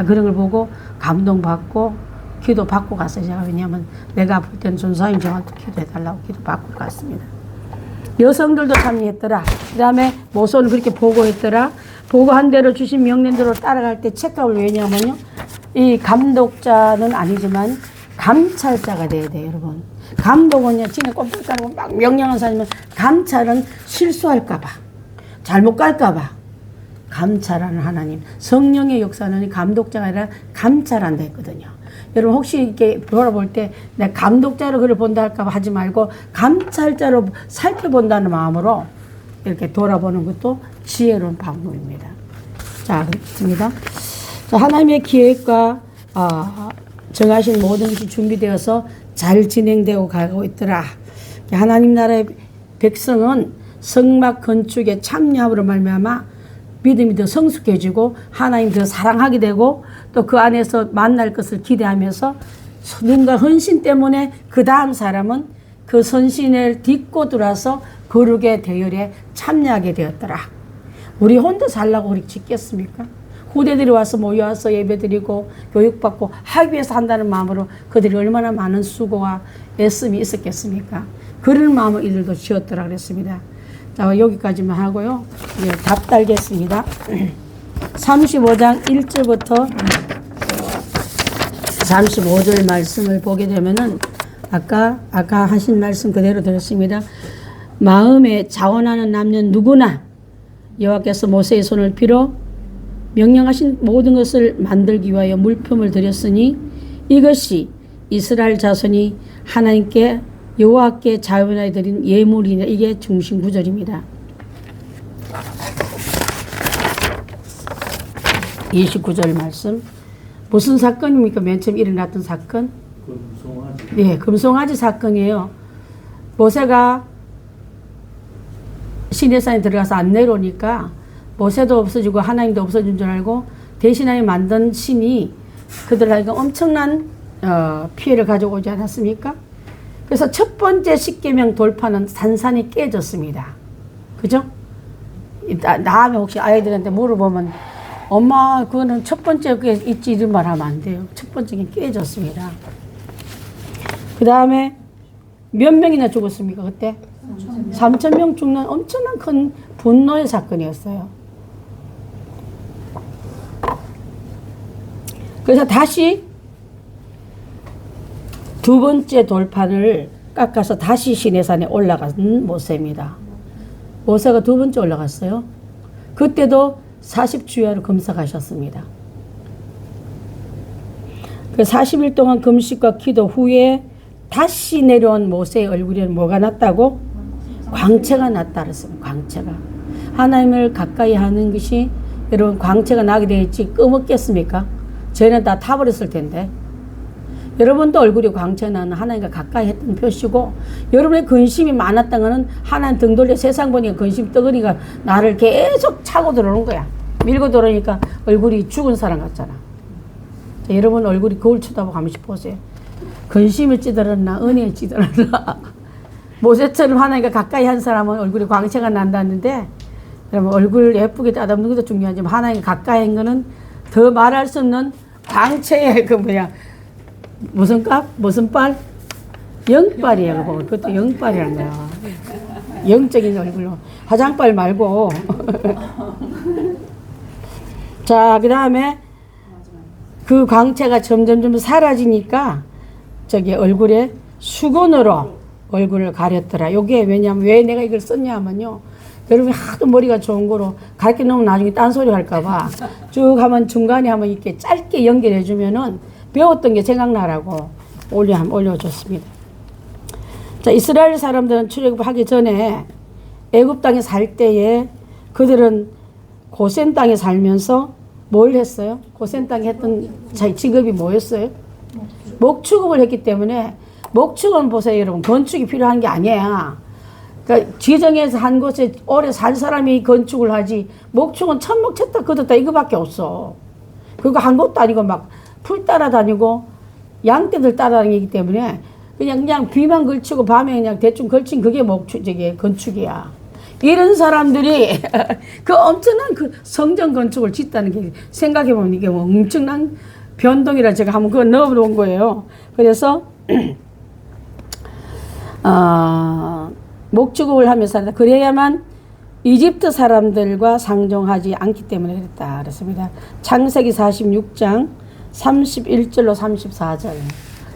그런 걸 보고 감동받고 기도 받고 갔어요. 제가 왜냐하면 내가 아플 때는 전사님 저한테 기도해달라고 기도 받고 갔습니다. 여성들도 참여했더라. 그 다음에 모선을 그렇게 보고했더라. 보고한 대로 주신 명령대로 따라갈 때 책감을 왜냐하면요, 이 감독자는 아니지만 감찰자가 돼야 돼요, 여러분. 감독은요, 지금 꼼짝 깔고 막 명령하는 사람은 감찰은 실수할까봐, 잘못 갈까봐. 감찰하는 하나님, 성령의 역사는 감독자가 아니라 감찰한다 했거든요. 여러분 혹시 이렇게 돌아볼 때 내가 감독자로 그를 본다 할까 봐 하지 말고 감찰자로 살펴본다는 마음으로 이렇게 돌아보는 것도 지혜로운 방법입니다. 자, 그렇습니다. 자, 하나님의 계획과 정하신 모든 것이 준비되어서 잘 진행되고 가고 있더라. 하나님 나라의 백성은 성막 건축에 참여함으로 말미암아 믿음이 더 성숙해지고 하나님 더 사랑하게 되고 또 그 안에서 만날 것을 기대하면서 누군가 헌신 때문에 그 다음 사람은 그 헌신을 딛고 들어와서 거룩의 대열에 참여하게 되었더라. 우리 혼자 살라고 우리 짓겠습니까? 후대들이 와서 모여와서 예배드리고 교육받고 하기 위해서 한다는 마음으로 그들이 얼마나 많은 수고와 애씀이 있었겠습니까? 그런 마음을 이들도 지었더라 그랬습니다. 자, 여기까지만 하고요. 이제 답 달겠습니다. 35장 1절부터 35절 말씀을 보게 되면은 아까 하신 말씀 그대로 들었습니다. 마음에 자원하는 남녀 누구나 여호와께서 모세의 손을 빌어 명령하신 모든 것을 만들기 위하여 물품을 드렸으니 이것이 이스라엘 자손이 하나님께 여호와께 자원하여 드린 예물이냐. 이게 중심 구절입니다. 29절 말씀. 무슨 사건입니까? 맨 처음 일어났던 사건? 금송아지. 네, 금송아지 사건이에요. 모세가 시내산에 들어가서 안 내려오니까 모세도 없어지고 하나님도 없어진 줄 알고 대신 하나님 만든 신이 그들에게 엄청난 피해를 가져오지 않았습니까? 그래서 첫 번째 십계명 돌파는 산산이 깨졌습니다. 그죠? 다음에 혹시 아이들한테 물어보면 엄마 그거는 첫 번째 그게 있지 이런 말 하면 안 돼요. 첫 번째는 깨졌습니다. 그 다음에 몇 명이나 죽었습니까 그때? 3,000명 죽는 엄청난 큰 분노의 사건이었어요. 그래서 다시 두 번째 돌판을 깎아서 다시 시내산에 올라간 모세입니다. 모세가 두 번째 올라갔어요. 그때도 40주야로 금식하셨습니다. 그 40일 동안 금식과 기도 후에 다시 내려온 모세의 얼굴에는 뭐가 났다고? 광채가 났다 그랬습니다. 광채가. 하나님을 가까이 하는 것이 여러분 광채가 나게 될지 끄먹겠습니까? 저희는 다 타버렸을 텐데. 여러분도 얼굴이 광채 나는 하나님과 가까이 했던 표시고, 여러분의 근심이 많았던 거는 하나님 등 돌려 세상 보니까 근심 떠거니까 나를 계속 차고 들어오는 거야. 밀고 들어오니까 얼굴이 죽은 사람 같잖아. 자, 여러분 얼굴이 거울 쳐다보고 한 번씩 보세요. 근심을 찌들었나 은혜를 찌들었나. 모세처럼 하나님과 가까이 한 사람은 얼굴이 광채가 난다는데, 여러분 얼굴 예쁘게 따듬는 것도 중요하지만 하나님과 가까이 한 거는 더 말할 수 없는 광채의 그 뭐야, 무슨 값? 무슨 빨? 영빨이야. 그것도 영빨이란 거야. 영적인 얼굴로. 화장빨 말고. 자, 그 다음에 그 광채가 점점 사라지니까 저기 얼굴에 수건으로 얼굴을 가렸더라. 요게 왜냐면 왜 내가 이걸 썼냐 하면요. 여러분이 하도 머리가 좋은 거로 가르쳐 놓으면 나중에 딴소리 할까봐 쭉 하면 중간에 한번 이렇게 짧게 연결해 주면은 배웠던 게 생각나라고 올려줬습니다. 자, 이스라엘 사람들은 출애굽하기 전에 애굽 땅에 살 때에 그들은 고센 땅에 살면서 뭘 했어요? 고센 땅에 했던 자기 직업이 뭐였어요? 목축업을 했기 때문에, 목축은 보세요 여러분, 건축이 필요한 게 아니야. 그러니까 지정해서 한 곳에 오래 산 사람이 건축을 하지, 목축은 천목 쳤다 걷었다 이거밖에 없어. 그리고 한 곳도 아니고 막 풀 따라다니고 양떼들 따라다니기 때문에 그냥 비만 걸치고 밤에 그냥 대충 걸친 그게 저게 건축이야. 이런 사람들이 그 엄청난 그 성전 건축을 짓다는 게 생각해보면 이게 뭐 엄청난 변동이라 제가 한번 그거 넣어놓은 거예요. 그래서 목축업을 하면서 살다. 그래야만 이집트 사람들과 상종하지 않기 때문에 그랬다 그랬습니다. 창세기 46장 31절로 34절.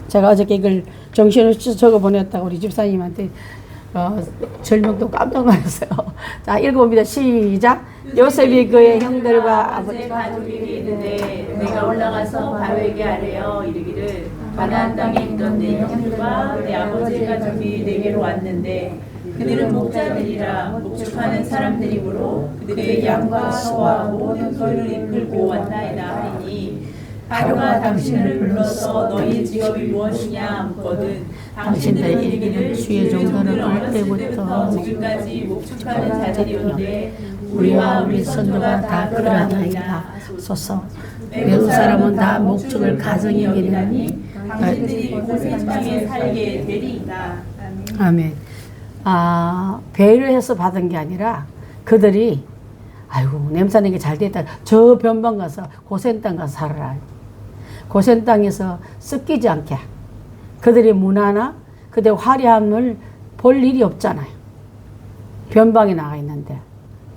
제가 어저께 이걸 정신없이 적어 보냈다고 우리 집사님한테 절명도 깜짝 놀랐어요. 자, 읽어봅니다. 시작. 요셉이 그의 형들과 아버지 가족이 있는데 내가 올라가서 바로에게 아뢰어 이르기를 가나안 땅에 있던 내 형들과 내 아버지 가족이 내게로 왔는데 그들은 목자들이라 목축하는 사람들이므로 그들의 양과 소와 모든 소유를 이끌고 왔나이다 하니 바로가 당신을 불러서 너희 직업이 무엇이냐 묻거든 당신들은 이르기를 주의 종들은 어릴 때부터 지금까지 목축하는 자들이었는데 우리와 우리 선조가 다 그러하나이다 소서. 외국 사람은 다 목축을 가정에 기르나니 당신들이 고센 땅에 살게 되리이다. 아멘. 배를 해서 받은 게 아니라 그들이 아이고 냄새나는 게 잘 됐다. 저 변방 가서 고센 땅 가서 살아라. 고센 땅에서 습기지 않게 그들의 문화나 그들의 화려함을 볼 일이 없잖아요. 변방에 나가 있는데,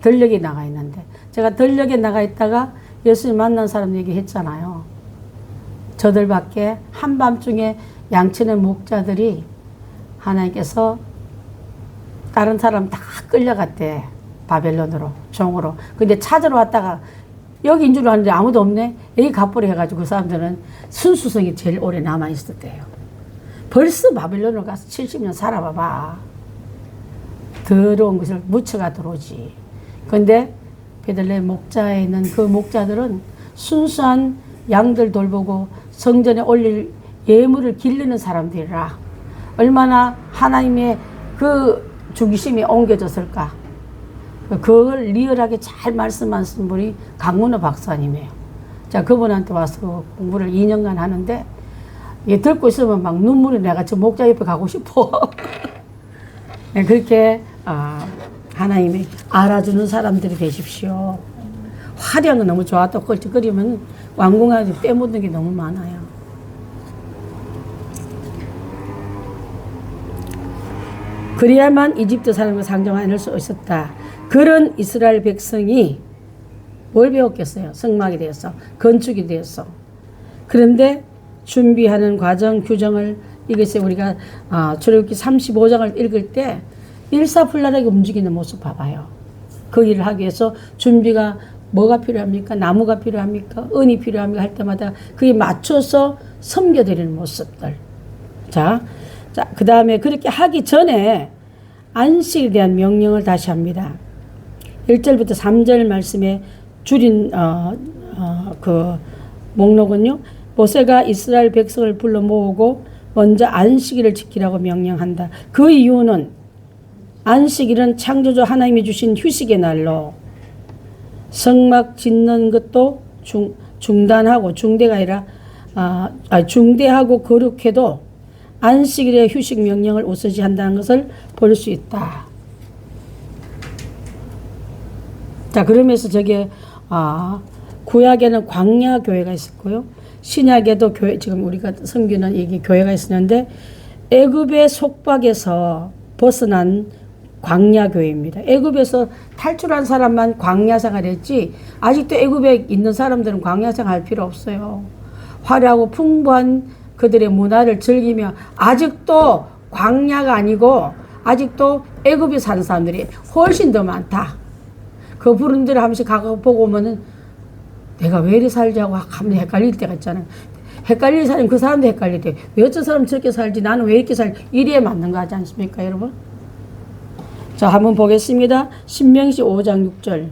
들녘에 나가 있는데, 제가 들녘에 나가 있다가 예수님 만난 사람 얘기했잖아요. 저들밖에 한밤중에 양치는 목자들이 하나님께서 다른 사람 다 끌려갔대. 바벨론으로, 종으로. 근데 찾으러 왔다가 여기인 줄 알았는데 아무도 없네. 여기 갓벌이 해가지고 그 사람들은 순수성이 제일 오래 남아있었대요. 벌써 바벨론으로 가서 70년 살아봐봐. 더러운 것을 묻혀가 들어오지. 근데 베들레헴 목자에 있는 그 목자들은 순수한 양들 돌보고 성전에 올릴 예물을 기르는 사람들이라 얼마나 하나님의 그 주기심이 옮겨졌을까. 그걸 리얼하게 잘 말씀하신 분이 강문호 박사님이에요. 자, 그분한테 와서 공부를 2년간 하는데, 얘 듣고 있으면 막 눈물이 나가 저 목자 옆에 가고 싶어. 네, 그렇게, 하나님이 알아주는 사람들이 되십시오. 화려한 거 너무 좋았다고 껄쩍거리면 왕궁하고 때 묻는 게 너무 많아요. 그래야만 이집트 사람과 상종할 수 있었다. 그런 이스라엘 백성이 뭘 배웠겠어요? 성막이 되었어. 건축이 되었어. 그런데 준비하는 과정 규정을 이것이 우리가 출애굽기 35장을 읽을 때 일사불란하게 움직이는 모습 봐봐요. 그 일을 하기 위해서 준비가 뭐가 필요합니까? 나무가 필요합니까? 은이 필요합니까? 할 때마다 그에 맞춰서 섬겨드리는 모습들. 자, 그 다음에 그렇게 하기 전에 안식에 대한 명령을 다시 합니다. 1절부터 3절 말씀에 줄인 그 목록은요. 모세가 이스라엘 백성을 불러 모으고 먼저 안식일을 지키라고 명령한다. 그 이유는 안식일은 창조주 하나님이 주신 휴식의 날로 성막 짓는 것도 중단하고 중대가 아니라 중대하고 거룩해도 안식일의 휴식 명령을 우선시한다는 것을 볼 수 있다. 자, 그러면서 저게 구약에는 광야 교회가 있었고요. 신약에도 교회, 지금 우리가 섬기는 이게 교회가 있었는데 애굽의 속박에서 벗어난 광야 교회입니다. 애굽에서 탈출한 사람만 광야 생활했지 아직도 애굽에 있는 사람들은 광야 생활할 필요 없어요. 화려하고 풍부한 그들의 문화를 즐기며 아직도 광야가 아니고 아직도 애굽에 사는 사람들이 훨씬 더 많다. 그 부른 데를 한 번씩 가보고 오면은 내가 왜 이리 살지 하고 한번 헷갈릴 때가 있잖아요. 헷갈릴 사람, 그 사람도 헷갈릴 때 왜 어떤 사람 저렇게 살지 나는 왜 이렇게 살지 이리에 맞는 거 하지 않습니까 여러분? 자, 한번 보겠습니다. 신명기 5장 6절.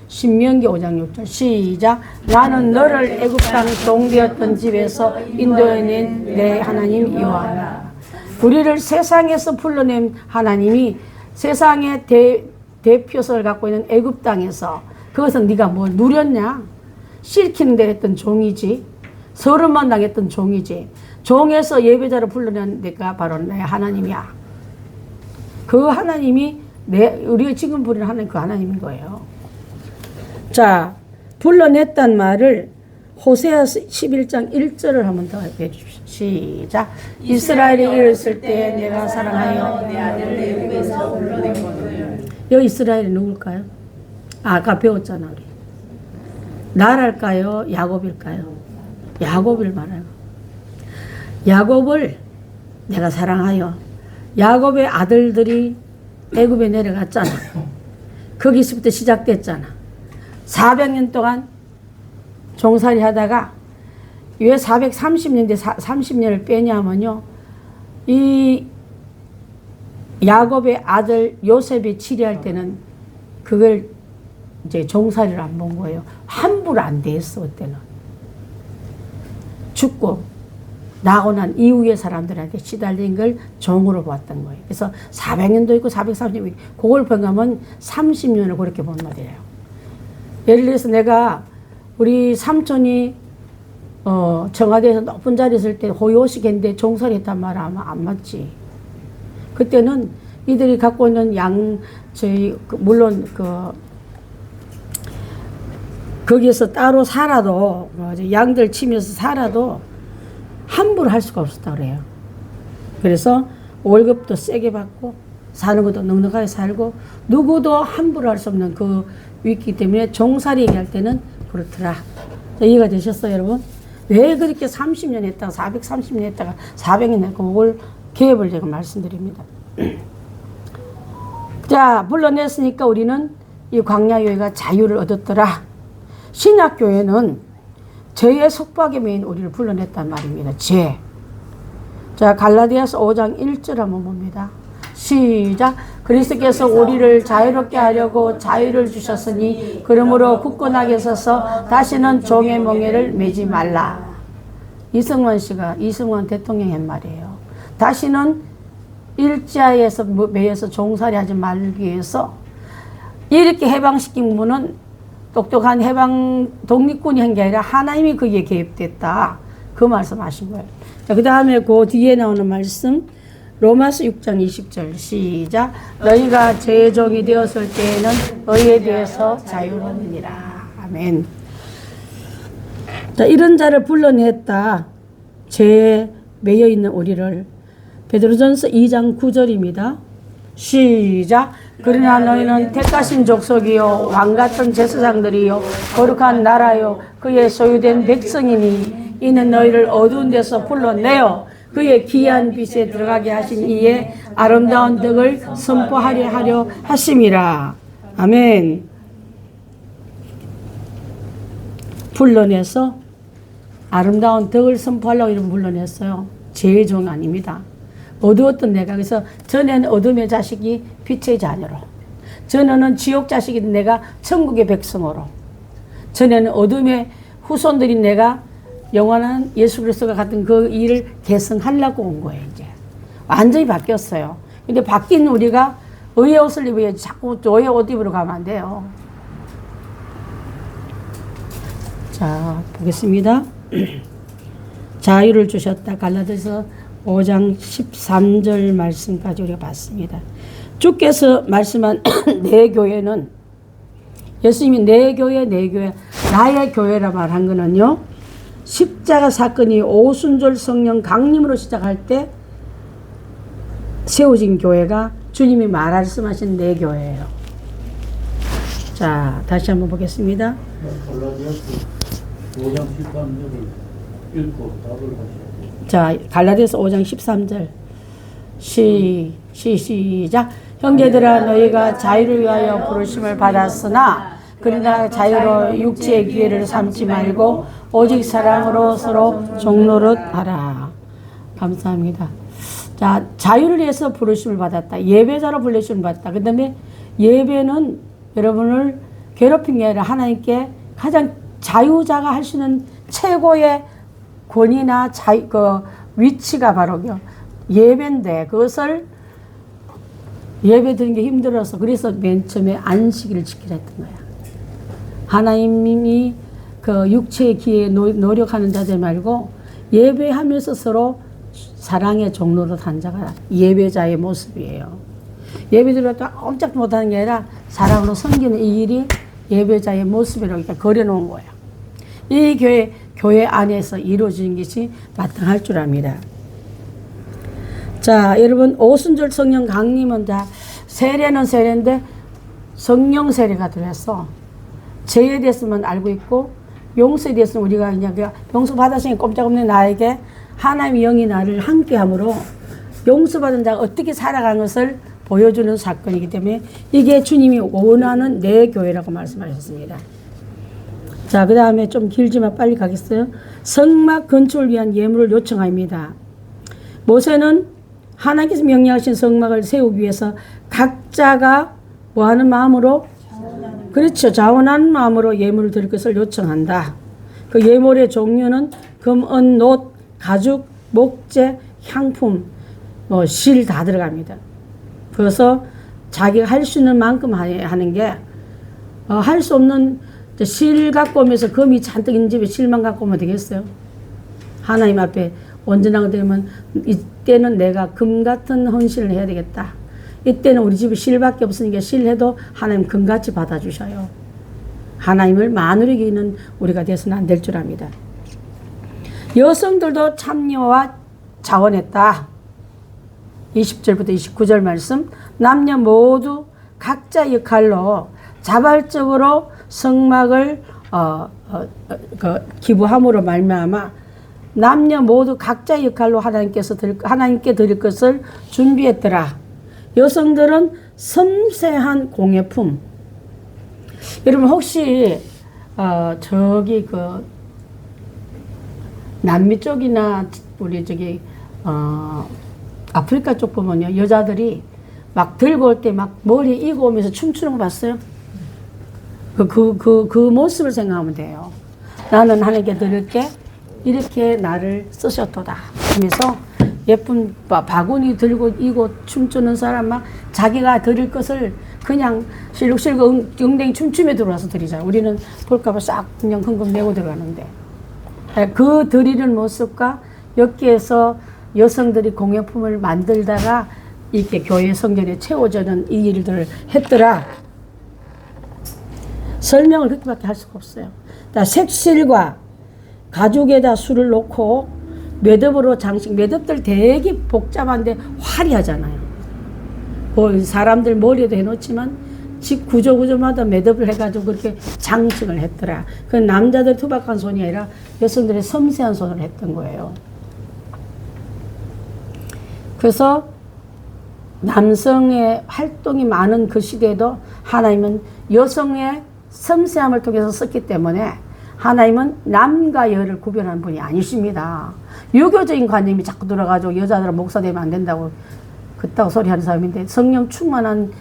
신명기 5장 6절. 시작. 나는 너를 애굽 땅 종되었던 집에서 인도해낸 내 하나님 여호와라. 우리를 세상에서 불러낸 하나님이 세상의 대표성을 갖고 있는 애굽 땅에서 그것은 네가 뭐 누렸냐? 시키는 대로 했던 종이지. 서름만 당했던 종이지. 종에서 예배자를 불러낸 내가 바로 내 하나님이야. 그 하나님이 우리가 지금 부르는 하나님 그 하나님인 거예요. 자, 불러냈단 말을 호세아 11장 1절을 한번 더 해주십시오. 시작. 이스라엘이 이르렀을 때 내가 사랑하여 내 아들을 애굽에서 불러냈거든. 여기 이스라엘이 누굴까요? 아까 배웠잖아 우리. 나랄까요? 야곱일까요? 야곱을 말해요. 야곱을 내가 사랑하여 야곱의 아들들이 애굽에 내려갔잖아. 거기서부터 시작됐잖아. 400년 동안 종살이 하다가 왜 430년대 30년을 빼냐면요. 이 야곱의 아들 요셉이 치리할 때는 그걸 이제 종살이를 안 본 거예요. 함부로 안 됐어 그때는. 죽고 나고 난 이후의 사람들한테 시달린 걸 종으로 봤던 거예요. 그래서 400년도 있고 430년도 있고 그걸 본가면 30년을 그렇게 본 말이에요. 예를 들어서 내가 우리 삼촌이 청와대에서 높은 자리에 있을 때 호요식 했는데 종살이 했단 말 아마 안 맞지. 그때는 이들이 갖고 있는 물론 거기에서 따로 살아도 양들 치면서 살아도 함부로 할 수가 없었다 그래요. 그래서 월급도 세게 받고 사는 것도 넉넉하게 살고 누구도 함부로 할 수 없는 그 위기 때문에 종살이 얘기할 때는 그렇더라. 이해가 되셨어요 여러분? 왜 그렇게 30년 했다가 430년 했다가 400년 했고 그걸 개업을 제가 말씀드립니다. 자, 불러냈으니까 우리는 이 광야교회가 자유를 얻었더라. 신약교회는 죄의 속박에 매인 우리를 불러냈단 말입니다. 죄. 자, 갈라디아서 5장 1절 한번 봅니다. 시작. 그리스도께서 우리를 자유롭게 하려고 자유를 주셨으니 그러므로 굳건하게 서서 다시는 종의 멍에를 매지 말라. 이승만 대통령이 한 말이에요. 다시는 일자에서 매여서 종살이 하지 말기 위해서 이렇게 해방시킨 분은 똑똑한 해방 독립군이 한 게 아니라 하나님이 거기에 개입됐다. 그 말씀하신 거예요. 자, 그 다음에 그 뒤에 나오는 말씀 로마서 6장 20절 시작. 너희가 죄의 종이 되었을 때에는 너희에 대해서 자유로우니라. 아멘. 자, 이런 자를 불러냈다. 죄에 매여 있는 우리를. 베드로전서 2장 9절입니다. 시작. 그러나 너희는 택하신 족속이요 왕같은 제사장들이요 거룩한 나라요 그의 소유된 백성이니 이는 너희를 어두운 데서 불러내어 그의 귀한 빛에 들어가게 하신 이에 아름다운 덕을 선포하려 하려 하심이라. 아멘. 불러내서 아름다운 덕을 선포하려고 이런 불러냈어요. 제 종 아닙니다. 어두웠던 내가, 그래서 전에는 어둠의 자식이 빛의 자녀로, 전에는 지옥 자식인 내가 천국의 백성으로, 전에는 어둠의 후손들인 내가 영원한 예수 그리스도가 같은 그 일을 계승하려고 온 거예요. 이제 완전히 바뀌었어요. 근데 바뀐 우리가 의의 옷을 입어야지 자꾸 의의 옷 입으러 가면 안 돼요. 자, 보겠습니다. 자유를 주셨다. 갈라디아서 5장 13절 말씀까지 우리가 봤습니다. 주께서 말씀한 내 교회는, 예수님이 내 교회, 내 교회, 나의 교회라 말한 거는요, 십자가 사건이 오순절 성령 강림으로 시작할 때 세워진 교회가 주님이 말씀하신 내 교회예요. 자, 다시 한번 보겠습니다. 갈라디아서 5장 13절을 읽고 답을 하셔야 돼요. 자, 갈라디아서 5장 13절 시작. 형제들아, 너희가 자유를 위하여 부르심을 받았으나 그러나 자유로 육체의 기회를 삼지 말고 오직 사랑으로 서로 종노릇하라. 감사합니다. 자, 자유를 위해서 부르심을 받았다. 예배자로 부르심을 받았다. 그 다음에 예배는 여러분을 괴롭힌 게 아니라 하나님께 가장 자유자가 할 수 있는 최고의 권위나 그 위치가 바로 예배인데, 그것을 예배 드리는 게 힘들어서, 그래서 맨 처음에 안식일을 지키라 했던 거야. 하나님이 그 육체의 기회에 노력하는 자들 말고 예배하면서 서로 사랑의 종로로 한 자가 예배자의 모습이에요. 예배 드려도 꼼짝 못하는 게 아니라 사랑으로 섬기는 이 일이 예배자의 모습이라고 그러니까 그려놓은 거예요. 이 교회 안에서 이루어지는 것이 마땅할 줄 압니다. 자, 여러분, 오순절 성령 강림은 다 세례는 세례인데 성령 세례가 들어서 죄에 대해서만 알고 있고 용서에 대해서는 우리가 그냥 용서 받았으니 꼼짝없는 나에게 하나님의 영이 나를 함께함으로 용서받은 자가 어떻게 살아가는 것을 보여주는 사건이기 때문에 이게 주님이 원하는 내 교회라고 말씀하셨습니다. 자, 그 다음에 좀 길지만 빨리 가겠어요. 성막 건축을 위한 예물을 요청합니다. 모세는 하나님께서 명령하신 성막을 세우기 위해서 각자가 뭐하는 마음으로? 그렇죠. 자원하는 마음으로 예물을 드릴 것을 요청한다. 그 예물의 종류는 금, 은, 놋, 가죽, 목재, 향품, 실 다 들어갑니다. 그래서 자기가 할 수 있는 만큼 하는 게, 할 수 없는 실 갖고 오면서 금이 잔뜩 있는 집에 실만 갖고 오면 되겠어요? 하나님 앞에 온전하게 되면 이때는 내가 금 같은 헌신을 해야 되겠다. 이때는 우리 집에 실밖에 없으니까 실해도 하나님 금같이 받아주셔요. 하나님을 만으로 이기는 우리가 돼서는 안 될 줄 압니다. 여성들도 참여와 자원했다. 20절부터 29절 말씀. 남녀 모두 각자 역할로 자발적으로 성막을 기부함으로 말미암아 남녀 모두 각자 역할로 하나님께 드릴 것을 준비했더라. 여성들은 섬세한 공예품. 여러분 혹시 저기 그 남미 쪽이나 우리 저기 아프리카 쪽 보면요, 여자들이 막 들고 올 때 막 머리에 이고 오면서 춤추는 거 봤어요? 그 모습을 생각하면 돼요. 나는 하나님께 드릴게, 이렇게 나를 쓰셨도다 하면서 예쁜 바구니 들고 이고 춤추는 사람만 자기가 드릴 것을 그냥 실룩실룩 엉덩이 춤추며 들어와서 드리잖아요. 우리는 볼까봐 싹 그냥 흥금 내고 들어가는데, 그 드리는 모습과 여기에서 여성들이 공예품을 만들다가 이렇게 교회 성전에 채워주는 이 일들을 했더라. 설명을 그렇게밖에 할 수가 없어요. 색실과 가죽에다 술을 놓고 매듭으로 장식, 매듭들 되게 복잡한데 화려하잖아요. 사람들 머리에도 해놓지만 집 구조마다 매듭을 해가지고 그렇게 장식을 했더라. 그 남자들 투박한 손이 아니라 여성들의 섬세한 손을 했던 거예요. 그래서 남성의 활동이 많은 그 시대에도 하나님은 여성의 섬세함을 통해서 썼기 때문에 하나님은 남과 여를 구별하는 분이 아니십니다. 유교적인 관념이 자꾸 들어가지고 여자들은 목사 되면 안 된다고 그따구 소리 하는 사람인데 성령 충만한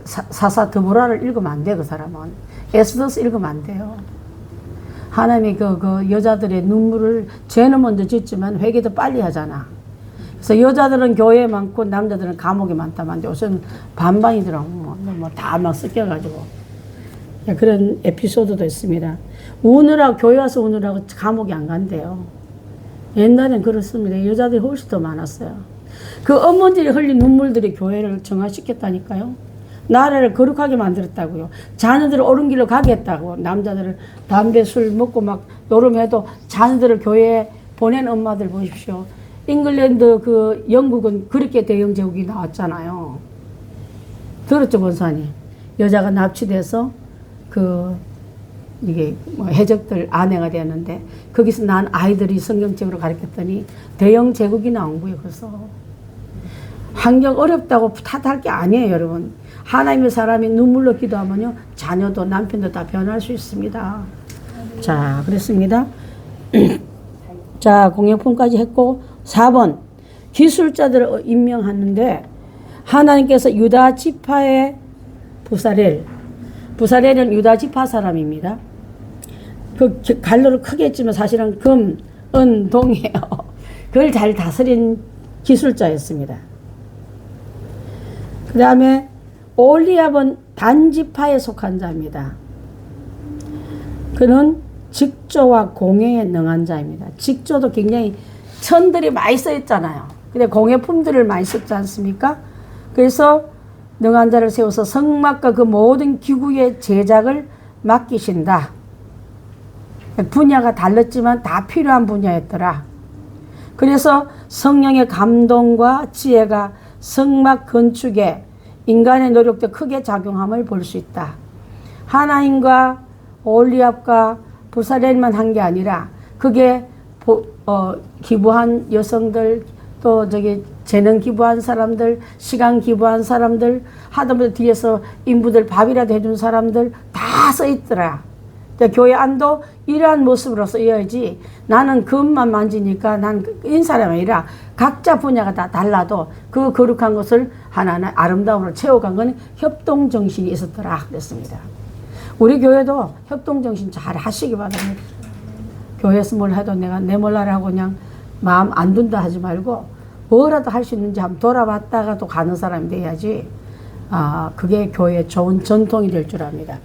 사사 드보라를 읽으면 안 돼. 그 사람은 에스더스 읽으면 안 돼요. 하나님이 그 여자들의 눈물을 죄는 먼저 짓지만 회개도 빨리 하잖아. 그래서 여자들은 교회에 많고 남자들은 감옥에 많다만 요새는 반반이더라고. 다 막 섞여가지고 그런 에피소드도 있습니다. 우느라고 교회 와서 우느라고 감옥에 안 간대요. 옛날엔 그렇습니다. 여자들이 훨씬 더 많았어요. 그 어머니들이 흘린 눈물들이 교회를 정화시켰다니까요. 나라를 거룩하게 만들었다고요. 자녀들을 옳은 길로 가게 했다고. 남자들을 담배 술 먹고 막 요름해도 자녀들을 교회에 보낸 엄마들 보십시오. 잉글랜드 그 영국은 그렇게 대영 제국이 나왔잖아요. 들었죠, 권사님? 여자가 납치돼서 이게 뭐 해적들 아내가 되었는데 거기서 난 아이들이 성경책으로 가르쳤더니 대영 제국이 나온 거예요. 그래서 환경 어렵다고 탓할 게 아니에요, 여러분. 하나님의 사람이 눈물로 기도하면요 자녀도 남편도 다 변할 수 있습니다. 자, 그렇습니다. 자, 공역품까지 했고 4번 기술자들을 임명하는데 하나님께서 유다 지파의 부사렐은 유다 지파 사람입니다. 그 갈로를 크게 했지만 사실은 금, 은, 동이에요. 그걸 잘 다스린 기술자였습니다. 그 다음에 올리압은 단지파에 속한 자입니다. 그는 직조와 공예에 능한 자입니다. 직조도 굉장히 천들이 많이 써있잖아요. 근데 공예품들을 많이 썼지 않습니까? 그래서 능한 자를 세워서 성막과 그 모든 기구의 제작을 맡기신다. 분야가 달랐지만 다 필요한 분야였더라. 그래서 성령의 감동과 지혜가 성막 건축에 인간의 노력도 크게 작용함을 볼 수 있다. 하나님과 올리압과 부사렐만 한 게 아니라 그게 기부한 여성들 또 재능 기부한 사람들, 시간 기부한 사람들, 하다못해 뒤에서 인부들 밥이라도 해준 사람들 다 써있더라. 교회 안도 이러한 모습으로 써야지 나는 금만 만지니까 난 인사람이 아니라 각자 분야가 다 달라도 그 거룩한 것을 하나하나 아름다움으로 채워간 건 협동정신이 있었더라 그랬습니다. 우리 교회도 협동정신 잘 하시기 바랍니다. 교회에서 뭘 해도 내가 내 몰라라 하고 그냥 마음 안 둔다 하지 말고 뭐라도 할 수 있는지 한번 돌아봤다가 또 가는 사람이 돼야지 그게 교회의 좋은 전통이 될 줄 압니다.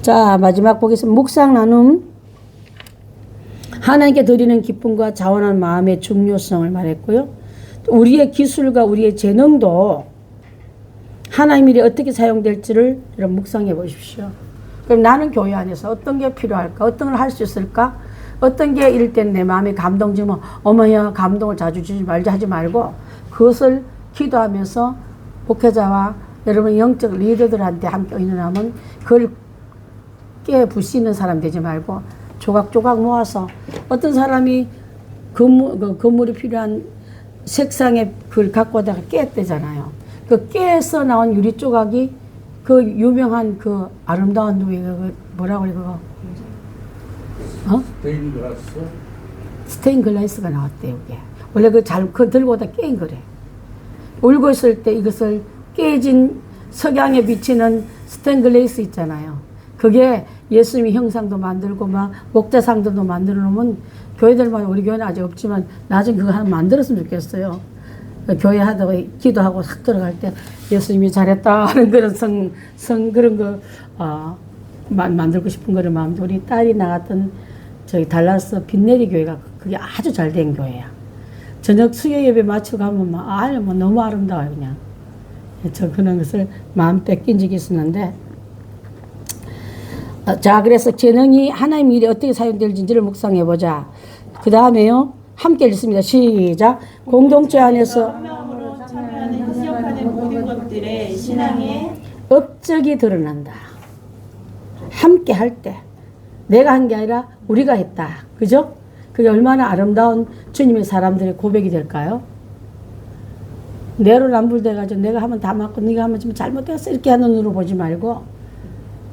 자, 마지막 보겠습니다. 묵상 나눔. 하나님께 드리는 기쁨과 자원한 마음의 중요성을 말했고요. 우리의 기술과 우리의 재능도 하나님 일에 어떻게 사용될지를 여러분 묵상해 보십시오. 그럼 나는 교회 안에서 어떤 게 필요할까? 어떤 걸 할 수 있을까? 어떤 게 이럴 땐 내 마음에 감동 주면 어머야 감동을 자주 주지 말자 하지 말고 그것을 기도하면서 목회자와 여러분 영적 리더들한테 함께 의논하면 그걸 깨부시는 사람 되지 말고 조각조각 모아서 어떤 사람이 건물이 필요한 색상의 그걸 갖고 와다가 깼대잖아요. 그 깨서 나온 유리 조각이 그 유명한 그 아름다운 누이 뭐라고 그래 그거? 스테인 글라스가 나왔대요. 이게. 원래 그 들고 오다 깨인 거래. 울고 있을 때 이것을 깨진 석양에 비치는 스테인 글라스 있잖아요. 그게 예수님이 형상도 만들고 막 목자상들도 만들어 놓으면 교회들만 우리 교회는 아직 없지만 나중에 그거 하나 만들었으면 좋겠어요. 교회 하다가 기도하고 싹 들어갈 때 예수님이 잘했다 하는 그런 그런 거 만들고 싶은 거를 마음도 우리 딸이 나갔던 저희 달라스 빈내리 교회가 그게 아주 잘 된 교회야. 저녁 수요 예배 마치고 가면 뭐 너무 아름다워요 그냥. 저 그런 것을 마음 뺏긴 적이 있었는데. 자, 그래서 재능이 하나님 일에 어떻게 사용될지를 묵상해 보자. 그 다음에요. 함께 읽습니다. 시작. 공동체 안에서 성령으로 참여하는 협력하는 모든 것들의 신앙의 업적이 드러난다. 함께 할 때 내가 한 게 아니라 우리가 했다. 그죠? 그게 얼마나 아름다운 주님의 사람들의 고백이 될까요? 내로남불돼가지고 내가 하면 다 맞고 네가 하면 좀 잘못됐어 이렇게 하는 눈으로 보지 말고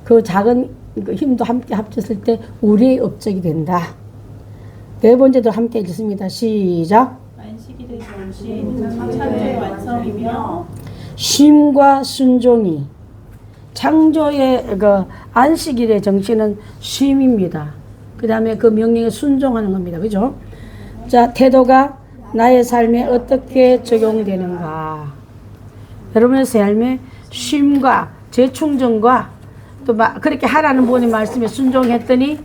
그 작은 그 힘도 함께 합쳤을 때 우리의 업적이 된다. 네 번째도 함께 읽습니다. 시작. 안식일의 정신 창조의 완성이며 쉼과 순종이 창조의 그 안식일의 정신은 쉼입니다. 그 다음에 그 명령에 순종하는 겁니다. 그죠? 자, 태도가 나의 삶에 어떻게 적용되는가? 여러분의 삶에 쉼과 재충전과 또 막 그렇게 하라는 부모님 말씀에 순종했더니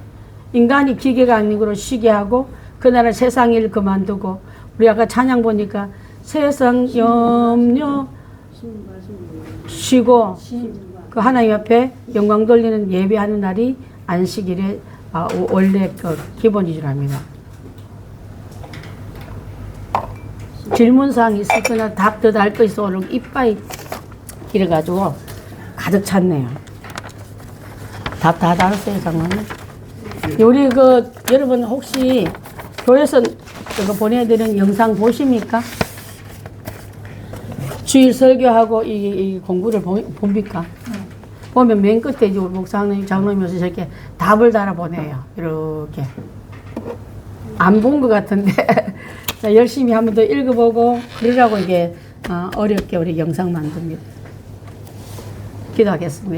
인간이 기계가 아니고 쉬게 하고 그날은 세상 일 그만두고 우리 아까 찬양 보니까 세상 염려 쉬고 그 하나님 앞에 영광 돌리는 예배하는 날이 안식일의 원래 그 기본인 줄 압니다. 질문사항이 있을 거나 답 더 달 거 있어 오늘 이빠이 이래가지고 가득 찼네요. 답 다 달았어요, 장모님. 우리 그 여러분 혹시 교회에서 그거 보내드리는 영상 보십니까? 주일 설교하고 이 공부를 봅니까? 보면 맨 끝에 이제 우리 목사님, 장로님께서 이렇게 답을 달아 보내요. 이렇게. 안 본 것 같은데. 자, 열심히 한번 더 읽어보고, 그러라고 이게 어렵게 우리 영상 만듭니다. 기도하겠습니다.